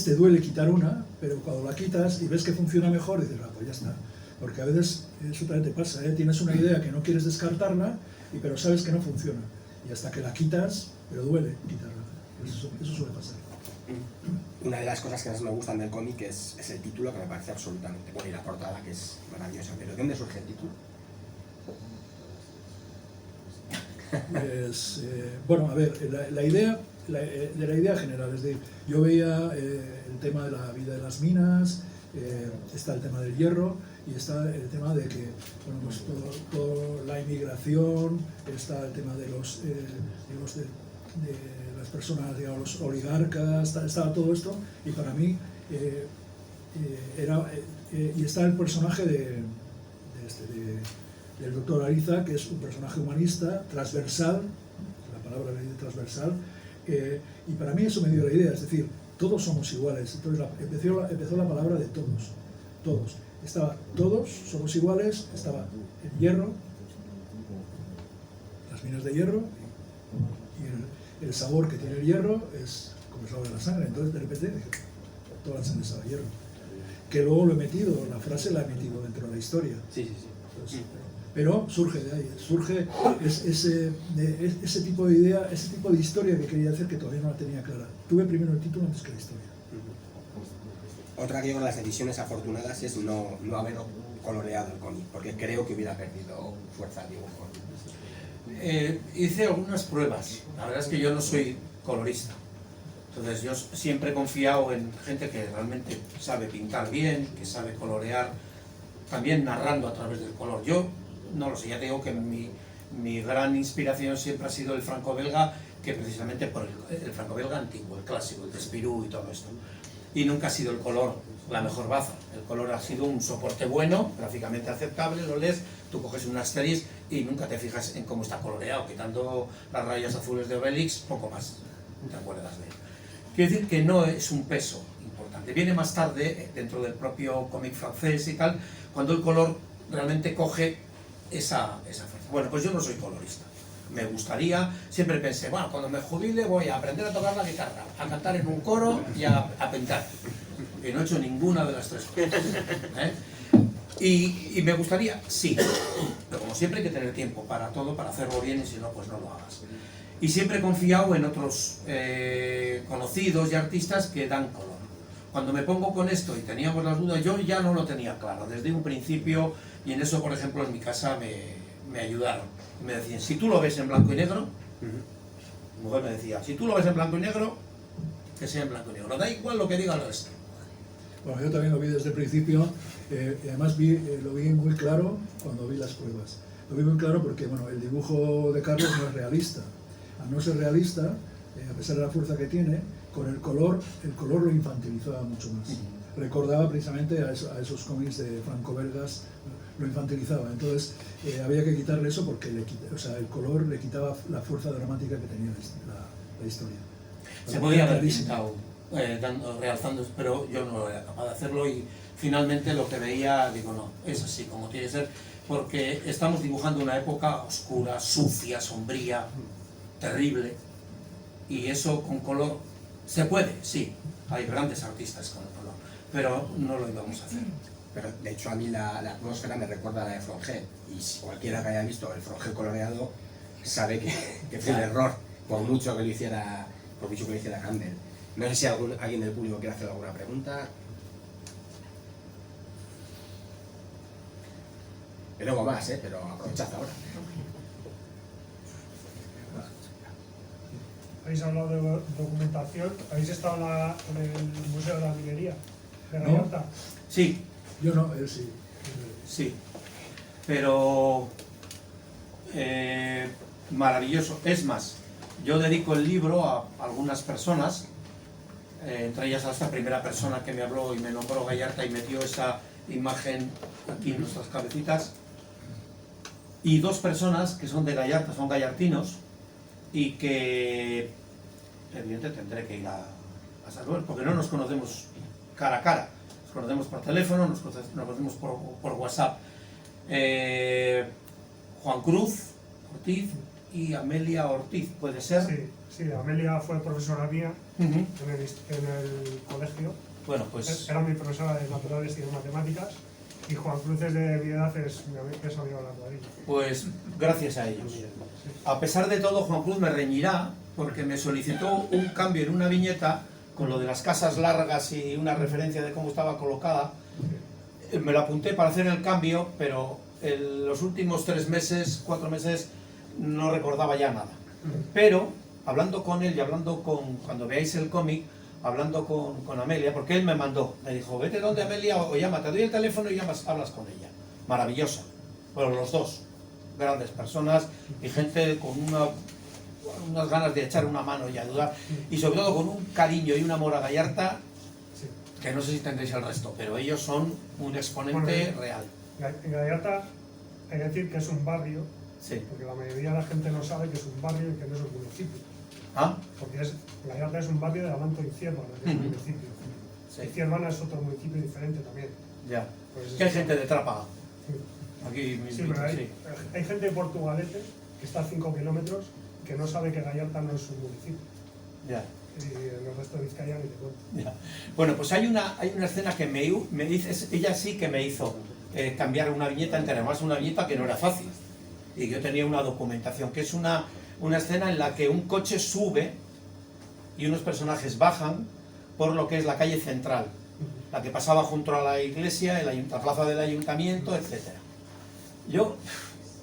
B: te duele quitar una, pero cuando la quitas y ves que funciona mejor, dices, pues ya está. Porque a veces eso también te pasa, ¿eh? Tienes una idea que no quieres descartarla, pero sabes que no funciona. Y hasta que la quitas, pero duele quitarla. Eso suele pasar.
A: Una de las cosas que más me gustan del cómic es el título, que me parece absolutamente bueno, y la portada, que es maravillosa. ¿Pero de dónde surge el título?
B: Pues, bueno, a ver, la idea general, es decir, yo veía el tema de la vida de las minas, está el tema del hierro y está el tema de que, bueno, pues toda la inmigración, está el tema de las personas, digamos, los oligarcas, estaba todo esto, y para mí y está el personaje del doctor Ariza, que es un personaje humanista, transversal, la palabra de transversal, y para mí eso me dio la idea, es decir, todos somos iguales. Entonces empezó la palabra de todos. Estaba todos somos iguales, estaba el hierro, las minas de hierro, y el sabor que tiene el hierro es como el sabor de la sangre. Entonces de repente dije, toda la sangre sabe a hierro. Que luego lo he metido, la frase la he metido dentro de la historia.
A: Sí.
B: Entonces, pero surge de ahí, surge ese tipo de idea, ese tipo de historia que quería hacer, que todavía no la tenía clara. Tuve primero el título antes que la historia.
A: Otra que con las decisiones afortunadas es no haber coloreado el cómic, porque creo que hubiera perdido fuerza el dibujo.
C: Hice algunas pruebas. La verdad es que yo no soy colorista. Entonces yo siempre he confiado en gente que realmente sabe pintar bien, que sabe colorear, también narrando a través del color. Yo no lo sé, ya te digo que mi gran inspiración siempre ha sido el franco-belga, que precisamente por el franco-belga antiguo, el clásico, el Despirú y todo esto. Y nunca ha sido el color la mejor baza. El color ha sido un soporte bueno, gráficamente aceptable, lo lees, tú coges unas series y nunca te fijas en cómo está coloreado, quitando las rayas azules de Obelix, poco más te acuerdas de él. Quiero decir que no es un peso importante. Viene más tarde, dentro del propio cómic francés y tal, cuando el color realmente coge esa fuerza. Bueno, pues yo no soy colorista. Me gustaría, siempre pensé, bueno, cuando me jubile voy a aprender a tocar la guitarra, a cantar en un coro y a pintar. Y no he hecho ninguna de las tres cosas. Y me gustaría, sí, pero como siempre hay que tener tiempo para todo, para hacerlo bien, y si no, pues no lo hagas. Y siempre he confiado en otros conocidos y artistas que dan color. Cuando me pongo con esto y teníamos las dudas, yo ya no lo tenía claro desde un principio, y en eso, por ejemplo, en mi casa me ayudaron. Me decían, si tú lo ves en blanco y negro, mi mujer me decía, si tú lo ves en blanco y negro, que sea en blanco y negro, da igual lo que diga el resto.
B: Bueno, yo también lo vi desde el principio, y además lo vi muy claro cuando vi las pruebas. Lo vi muy claro porque bueno, el dibujo de Carlos no es realista. Al no ser realista, a pesar de la fuerza que tiene, con el color lo infantilizaba mucho más. Recordaba precisamente a esos cómics de franco-belgas, lo infantilizaba. Entonces había que quitarle eso porque el color le quitaba la fuerza dramática que tenía la historia.
C: Se podía haber pintado, realzando, pero yo no era capaz de hacerlo, y finalmente lo que veía, digo, no, es así como tiene que ser, porque estamos dibujando una época oscura, sucia, sombría, terrible, y eso con color se puede, sí, hay grandes artistas con color, pero no lo íbamos a hacer.
A: Pero de hecho a mí la atmósfera me recuerda a la de Frongé, y si cualquiera que haya visto el Frongé coloreado sabe que fue un error, por mucho que lo hiciera Campbell. No sé si alguien del público quiere hacer alguna pregunta. Y luego más, pero aprovechad ahora.
D: Habéis hablado de documentación, habéis estado en el Museo de la Minería de
B: ¿No?
D: Gallarta.
C: Sí,
B: Yo no, él sí.
C: sí, pero maravilloso. Es más, yo dedico el libro a algunas personas, entre ellas a esta primera persona que me habló y me nombró Gallarta y metió esa imagen aquí en nuestras cabecitas, y dos personas que son de Gallarta, son gallartinos, y que evidentemente tendré que ir a saludar porque no nos conocemos cara a cara, nos conocemos por teléfono, nos conocemos por WhatsApp. Juan Cruz Ortiz y Amelia Ortiz, ¿puede ser?
D: Sí, Amelia fue profesora mía
C: Ujú.
D: en el colegio.
C: Bueno, pues
D: Era mi profesora de naturales y de matemáticas, y Juan Cruz es de mi edad, es amigo de la cuadrilla.
C: Pues gracias a ellos. A pesar de todo, Juan Cruz me reñirá porque me solicitó un cambio en una viñeta con lo de las casas largas y una referencia de cómo estaba colocada. Me lo apunté para hacer el cambio, pero en los últimos 3 meses, 4 meses, no recordaba ya nada. Pero hablando con él y cuando veáis el cómic, hablando con Amelia, porque él me dijo, vete donde Amelia o llama, te doy el teléfono y hablas con ella. Maravillosa. Bueno, los dos, grandes personas y gente con unas ganas de echar una mano y ayudar, y sobre todo con un cariño y un amor a Gallarta, que no sé si tendréis el resto, pero ellos son un exponente real.
D: En Gallarta hay que decir que es un barrio,
C: Sí.
D: porque la mayoría de la gente no sabe que es un barrio y que no es un municipio.
C: ¿Ah?
D: Porque Gallarta es un barrio de Amanto y Ciervana, que es un municipio.
C: Sí.
D: Y Ciervana es otro municipio diferente también.
C: Ya.
D: Pues
C: Que hay gente de Trápaga.
D: Sí.
C: Aquí
D: Sí,
C: mismo,
D: pero
C: sí.
D: hay gente de Portugalete que está a 5 kilómetros que no sabe que Gallarta no es un municipio.
C: Ya.
D: Y en el resto de Vizcaya ni te cuento.
C: Ya. Bueno, pues hay una escena que me dice, ella sí que me hizo cambiar una viñeta entera, además una viñeta que no era fácil, y yo tenía una documentación, que es una escena en la que un coche sube y unos personajes bajan por lo que es la calle central, la que pasaba junto a la iglesia, la plaza del ayuntamiento, etc.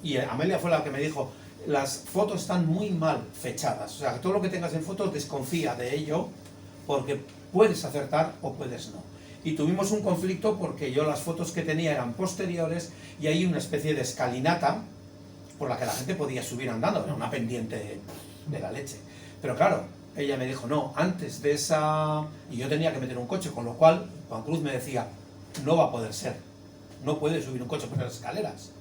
C: Y Amelia fue la que me dijo, las fotos están muy mal fechadas, o sea, todo lo que tengas en fotos desconfía de ello, porque puedes acertar o puedes no. y tuvimos un conflicto porque yo las fotos que tenía eran posteriores y hay una especie de escalinata por la que la gente podía subir andando, era una pendiente de la leche. Pero claro, ella me dijo, no, antes de esa... Y yo tenía que meter un coche, con lo cual Juan Cruz me decía, no va a poder ser, no puede subir un coche por las escaleras.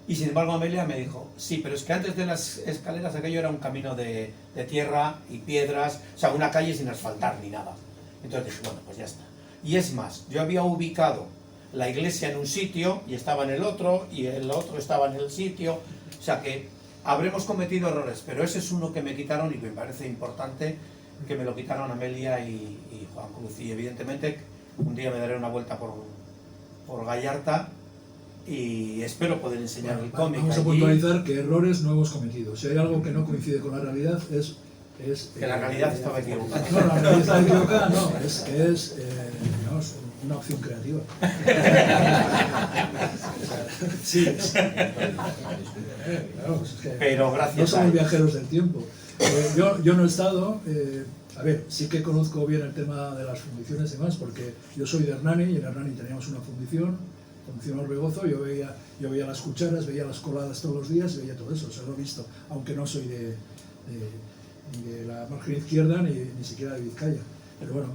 C: Y sin embargo Amelia me dijo, sí, pero es que antes de las escaleras aquello era un camino de tierra y piedras, o sea, una calle sin asfaltar ni nada. Entonces dije, bueno, pues ya está. Y es más, yo había ubicado la iglesia en un sitio y estaba en el otro, y el otro estaba en el sitio, o sea que habremos cometido errores, pero ese es uno que me quitaron y me parece importante que me lo quitaron Amelia y Juan Cruz. Y evidentemente un día me daré una vuelta por Gallarta y espero poder enseñar el cómic.
B: Vamos a
C: allí.
B: puntualizar que errores no hemos cometido. Si hay algo que no coincide con la realidad es
C: Que la realidad estaba equivocada.
B: No, la realidad está equivocada, no, es digamos, una opción creativa. Sí, claro, pues es que
C: Pero gracias
B: no somos
C: a-
B: viajeros del tiempo. Yo no he estado, a ver, sí que conozco bien el tema de las fundiciones y demás, porque yo soy de Hernani y en Hernani teníamos una fundición Orbegozo, yo veía las cucharas, veía las coladas todos los días, veía todo eso, o sea, lo he visto, aunque no soy ni de la margen izquierda ni siquiera de Vizcaya. Pero bueno,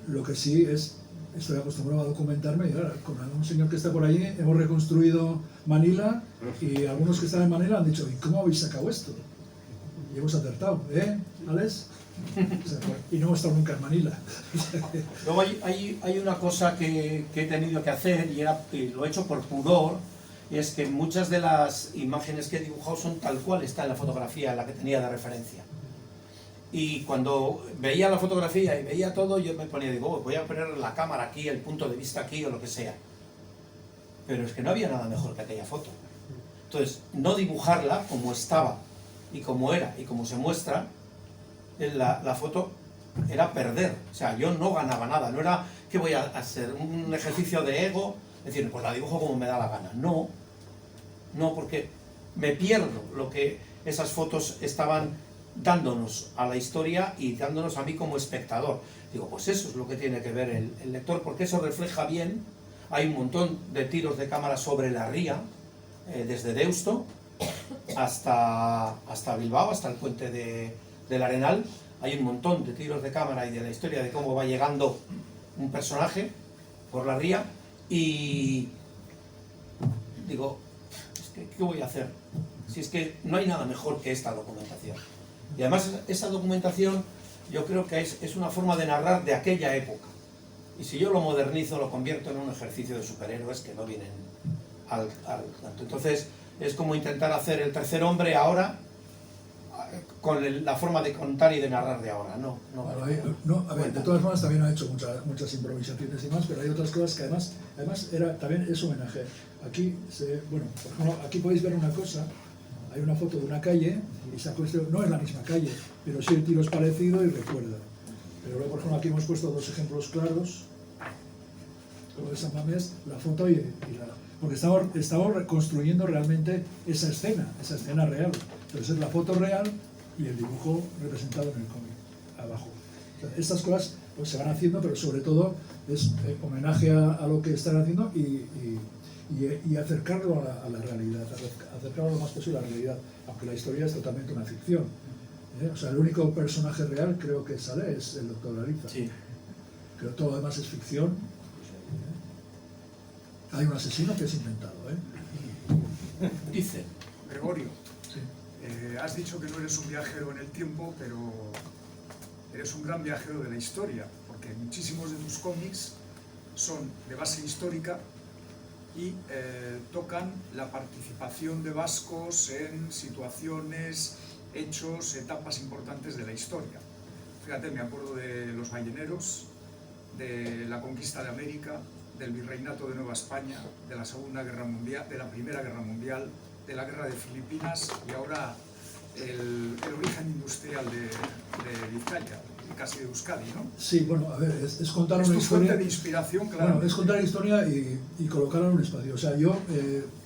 B: lo que sí es, estoy acostumbrado a documentarme y ahora, con un señor que está por allí, hemos reconstruido Manila y algunos que están en Manila han dicho, ¿y cómo habéis sacado esto? Y hemos acertado, Alex? O sea, y no hemos estado nunca en Manila.
C: Luego hay una cosa que he tenido que hacer y lo he hecho por pudor, y es que muchas de las imágenes que he dibujado son tal cual está en la fotografía, la que tenía de referencia. Y cuando veía la fotografía y veía todo, yo me ponía, digo, voy a poner la cámara aquí, el punto de vista aquí o lo que sea. Pero es que no había nada mejor que aquella foto. Entonces, no dibujarla como estaba y como era y como se muestra, la foto era perder. O sea, yo no ganaba nada. No era que voy a hacer un ejercicio de ego, decir, pues la dibujo como me da la gana. No, porque me pierdo lo que esas fotos estaban dándonos a la historia y dándonos a mí como espectador. Digo, pues eso es lo que tiene que ver el lector, porque eso refleja bien. Hay un montón de tiros de cámara sobre la ría, desde Deusto hasta Bilbao, hasta el puente del Arenal. Hay un montón de tiros de cámara y de la historia de cómo va llegando un personaje por la ría y digo, es que, ¿qué voy a hacer? Si es que no hay nada mejor que esta documentación. Y además esa documentación yo creo que es una forma de narrar de aquella época. Y si yo lo modernizo, lo convierto en un ejercicio de superhéroes que no vienen al tanto. Entonces es como intentar hacer El Tercer Hombre ahora con la forma de contar y de narrar de ahora. No vale.
B: A ver, de todas formas también ha hecho muchas improvisaciones y más, pero hay otras cosas que además también es homenaje. Aquí, por ejemplo, aquí podéis ver una cosa, hay una foto de una calle, y esa cuestión no es la misma calle, pero sí el tiro es parecido y recuerda. Pero luego, por ejemplo, aquí hemos puesto dos ejemplos claros, lo de San Mamés, la foto porque estamos reconstruyendo realmente esa escena real. Entonces es la foto real y el dibujo representado en el cómic, abajo. O sea, estas cosas pues, se van haciendo, pero sobre todo es homenaje a lo que están haciendo y acercarlo a la realidad, acercarlo lo más posible a la realidad, aunque la historia es totalmente una ficción. O sea, el único personaje real creo que sale es el Dr. Ariza.
C: Sí.
B: Pero todo lo demás es ficción. Hay un asesino que es inventado,
C: Dice.
E: Gregorio,
B: Sí.
E: has dicho que no eres un viajero en el tiempo, pero eres un gran viajero de la historia, porque muchísimos de tus cómics son de base histórica y tocan la participación de vascos en situaciones, hechos, etapas importantes de la historia. Fíjate, me acuerdo de los balleneros, de la conquista de América, del virreinato de Nueva España, de la Segunda Guerra Mundial, de la Primera Guerra Mundial, de la Guerra de Filipinas y ahora el origen industrial de Vizcaya, casi de Euskadi, ¿no?
B: Sí, bueno, a ver, es contar
E: Es
B: una
E: tu fuente
B: historia.
E: de inspiración, claro.
B: Bueno, es contar la historia y colocarla en un espacio. O sea, yo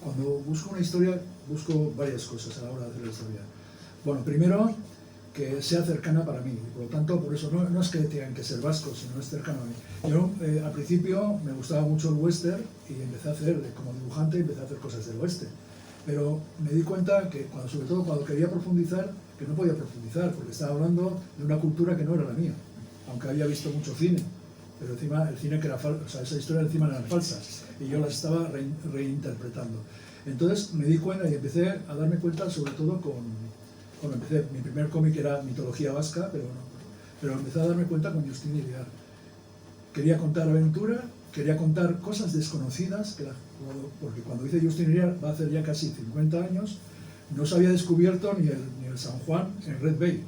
B: cuando busco una historia, busco varias cosas a la hora de hacer la historia. Bueno, primero, que sea cercana para mí. Y por lo tanto, por eso no es que tengan que ser vascos, sino es cercano a mí. Yo al principio me gustaba mucho el western y empecé a hacer, como dibujante, empecé a hacer cosas del oeste. Pero me di cuenta que, sobre todo cuando quería profundizar, que no podía profundizar, porque estaba hablando de una cultura que no era la mía, aunque había visto mucho cine. Pero encima el cine que era falso, o sea, esa historia encima eran falsas, y yo las estaba reinterpretando. Entonces me di cuenta y empecé a darme cuenta, sobre todo cuando empecé, mi primer cómic era mitología vasca, pero empecé a darme cuenta con Justin Iriart. Quería contar aventura, quería contar cosas desconocidas, porque cuando hice Justin Iriart va a hacer ya casi 50 años, no se había descubierto ni el San Juan en Red Bay.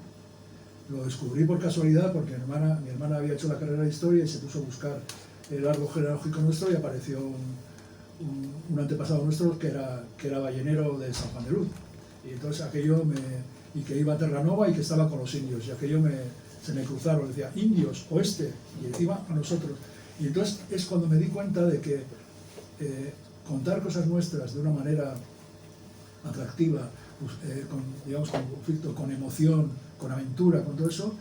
B: Lo descubrí por casualidad porque mi hermana había hecho la carrera de historia y se puso a buscar el árbol genealógico nuestro y apareció un antepasado nuestro que era ballenero de San Juan de Luz. Y entonces y que iba a Terranova y que estaba con los indios, y aquello se me cruzaron, decía indios, oeste, y encima a nosotros. Y entonces es cuando me di cuenta de que contar cosas nuestras de una manera atractiva, con conflicto, con emoción, con aventura, con todo eso,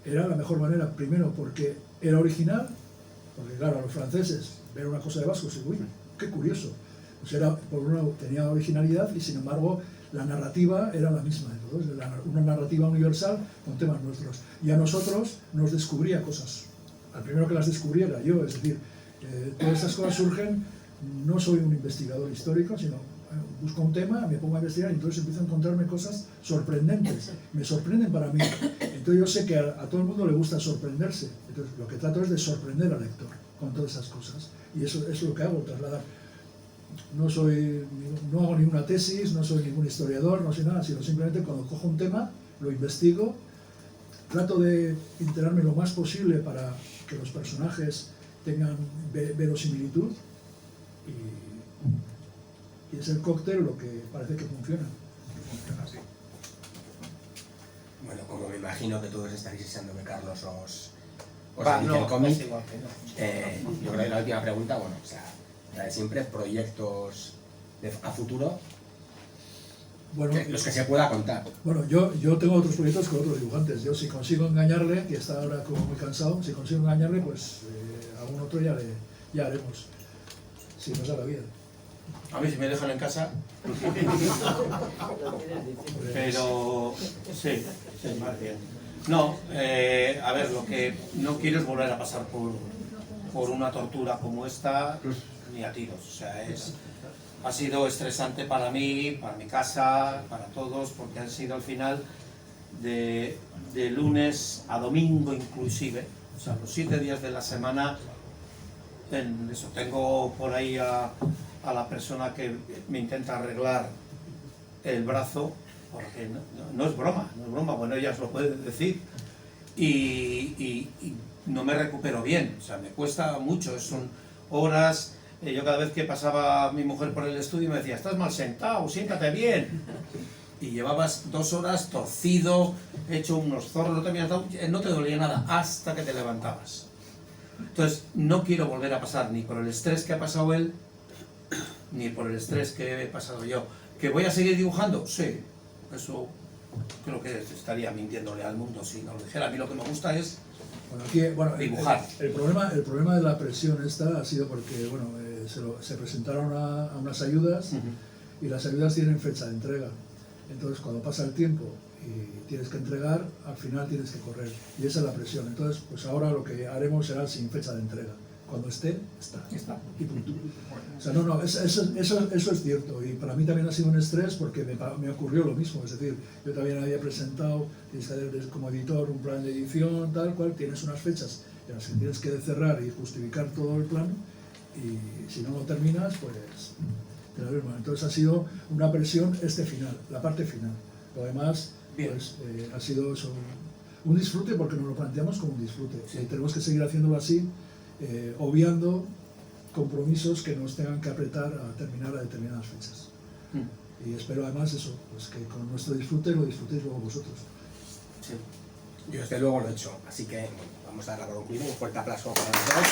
B: era la mejor manera, primero porque era original, porque claro, a los franceses ver una cosa de vascos y uy, qué curioso, pues por un lado tenía originalidad y sin embargo la narrativa era la misma de todos, una narrativa universal con temas nuestros, y a nosotros nos descubría cosas, al primero que las descubriera yo, es decir, todas estas cosas surgen, no soy un investigador histórico, sino busco un tema, me pongo a investigar y entonces empiezo a encontrarme cosas sorprendentes, me sorprenden para mí, entonces yo sé que a todo el mundo le gusta sorprenderse, entonces lo que trato es de sorprender al lector con todas esas cosas, y eso es lo que hago, trasladar. No hago ninguna tesis, no soy ningún historiador, no sé nada, sino simplemente cuando cojo un tema, lo investigo, trato de enterarme lo más posible para que los personajes tengan verosimilitud y es el cóctel lo que parece que funciona.
E: Funciona así.
A: Bueno, como me imagino que todos estaréis deseando que Carlos os
C: Va,
A: edite
C: no,
A: el cómic,
C: es igual que no.
A: yo creo que la última pregunta, bueno, o sea, la de siempre, proyectos a futuro,
B: Bueno,
A: los que se pueda contar.
B: Bueno, yo tengo otros proyectos con otros dibujantes. Yo si consigo engañarle, que está ahora como muy cansado, si consigo engañarle, pues algún otro ya haremos. Si nos da la vida.
C: A mí si me dejan en casa. Pero sí, más bien. No, a ver, lo que no quiero es volver a pasar por una tortura como esta, ni a tiros. O sea, ha sido estresante para mí, para mi casa, para todos, porque han sido al final de lunes a domingo inclusive, o sea, los 7 días de la semana. En eso, tengo por ahí a la persona que me intenta arreglar el brazo, porque no es broma, bueno, ellas lo pueden decir, y no me recupero bien, o sea, me cuesta mucho, son horas. Yo cada vez que pasaba mi mujer por el estudio me decía, estás mal sentado, siéntate bien. Y llevabas 2 horas torcido, hecho unos zorros, no te dolía nada hasta que te levantabas. Entonces, no quiero volver a pasar ni por el estrés que ha pasado él, ni por el estrés que he pasado yo. ¿Que voy a seguir dibujando? Sí, eso creo que estaría mintiéndole al mundo si no lo dijera. A mí lo que me gusta es dibujar.
B: El problema de la presión esta ha sido porque se presentaron a unas ayudas y las ayudas tienen fecha de entrega. Entonces, cuando pasa el tiempo y tienes que entregar, al final tienes que correr. Y esa es la presión. Entonces, pues ahora lo que haremos será sin fecha de entrega. Cuando esté, está. Y punto. O sea, eso es cierto. Y para mí también ha sido un estrés porque me ocurrió lo mismo. Es decir, yo también había presentado, tienes que hacer como editor un plan de edición, tal cual, tienes unas fechas en las que tienes que cerrar y justificar todo el plan. Y si no lo terminas, pues te la ves mal. Entonces ha sido una presión final, la parte final. Lo demás, pues ha sido eso, un disfrute porque nos lo planteamos como un disfrute. Sí. Y tenemos que seguir haciéndolo así, obviando compromisos que nos tengan que apretar a terminar a determinadas fechas. Y espero además eso, pues que con nuestro disfrute lo disfrutéis luego vosotros.
A: Sí. Yo desde luego lo he hecho, así que vamos a dar la conclusión. Un fuerte aplauso para los dos.